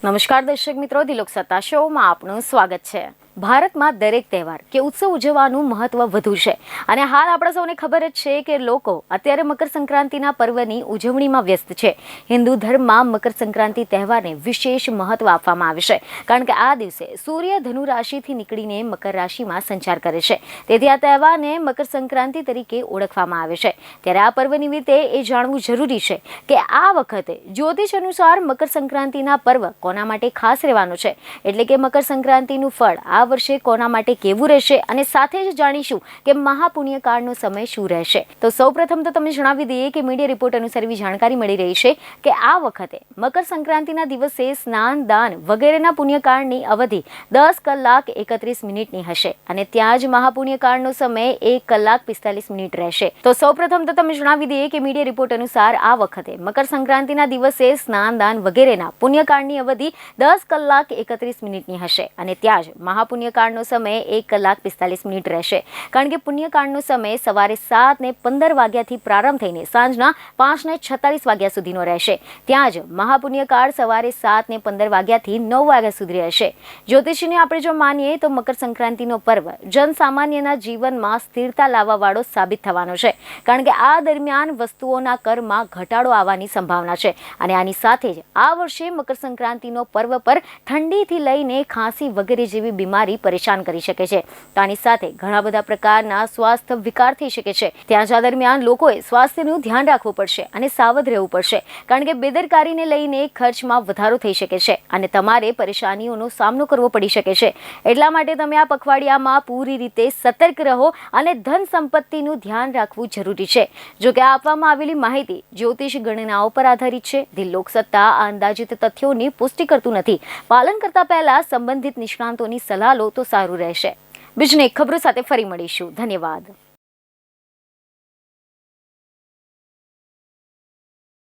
નમસ્કાર દર્શક મિત્રો, દિલોક સત્તા શોમાં આપનું સ્વાગત છે। ભારતમાં દરેક તહેવાર કે ઉત્સવ ઉજવવાનું મહત્વ વધુ છે અને હાલ આપણે સૌને ખબર જ છે કે લોકો અત્યારે મકર સંક્રાંતિના પર્વની ઉજવણીમાં વ્યસ્ત છે। હિન્દુ ધર્મમાં મકર સંક્રાંતિ તહેવારને વિશેષ મહત્વ આપવામાં આવે છે કારણ કે આ દિવસે સૂર્ય ધનુ રાશિથી નીકળીને મકર રાશિમાં સંચાર કરે છે, તેથી આ તહેવારને મકર સંક્રાંતિ તરીકે ઓળખવામાં આવે છે। ત્યારે આ પર્વ નિમિત્તે એ જાણવું જરૂરી છે કે આ વખતે જ્યોતિષ અનુસાર મકર સંક્રાંતિના પર્વ કોના માટે ખાસ રહેવાનું છે, એટલે કે મકર સંક્રાંતિનું ફળ આ વર્ષે કોના માટે કેવું રહેશે અને સાથે જ જાણીશું કે મહાપુણ્યકાળનો સમય શું રહેશે। તો સૌપ્રથમ તો તમને જણાવી દઈએ કે મીડિયા રિપોર્ટ અનુસાર એવી જાણકારી મળી રહી છે કે આ વખતે મકર સંક્રાંતિના દિવસે સ્નાન, દાન વગેરેના પુણ્યકાળની અવધિ 10 કલાક 31 મિનિટની હશે અને ત્યાં જ મહાપુણ્યકાળનો સમય 1 કલાક 45 મિનિટ રહેશે। તો સૌપ્રથમ તો તમને જણાવી દઈએ કે મીડિયા રિપોર્ટ અનુસાર આ વખતે મકર સંક્રાંતિના દિવસે સ્નાન, દાન વગેરેના પુણ્યકાળની અવધિ 10 કલાક 31 મિનિટની હશે અને ત્યાં જ મહાપુણ્યકાળનો સમય 1 કલાક 45 મિનિટ રહેશે કારણ કે પુણ્યકાળનો સમય સવારે 7:15 વાગ્યાથી પ્રારંભ થઈને સાંજના 5:46 વાગ્યા સુધીનો રહેશે। ત્યાં જ મહાપુણ્યકાળ સવારે 7:15 વાગ્યાથી 9 વાગ્યા સુધી રહેશે। જ્યોતિષીને આપણે જો માનીએ તો મકર સંક્રાંતિનો પર્વ જનસામાન્યના જીવનમાં સ્થિરતા લાવવાવાળો સાબિત થવાનો છે કારણ કે આ દરમિયાન વસ્તુઓના કરમાં ઘટાડો આવવાની સંભાવના છે અને આની સાથે જ આ વર્ષે મકર સંક્રાંતિનો પર્વ પર ઠંડીથી લઈને ખાંસી વગેરે જેવી બીમારી પરેશાન કરી શકે છે। તો આની સાથે ઘણા બધા પ્રકારના સ્વાસ્થ્ય વિકાર થઈ શકે છે। ત્યાં જ આ દરમિયાન લોકોએ સ્વાસ્થ્યનું ધ્યાન રાખવું પડશે અને સાવધ રહેવું પડશે કારણ કે બેદરકારીને લઈને ખર્ચમાં વધારો થઈ શકે છે અને તમારે પરેશાનીઓનો સામનો કરવો પડી શકે છે। એટલા માટે તમે આ પખવાડિયામાં પૂરી રીતે સતર્ક રહો અને ધન સંપત્તિનું ધ્યાન રાખવું જરૂરી છે। જો કે આપવામાં આવેલી માહિતી જ્યોતિષ ગણનાઓ પર આધારિત છે। દિલોક સત્તા આ અંદાજિત તથ્યોની પુષ્ટિ કરતું નથી। પાલન કરતા પહેલા સંબંધિત નિષ્ણાંતોની સલાહ લો તો સારું રહેશે। બીજને ખબરો સાથે ફરી મળીશું। ધન્યવાદ।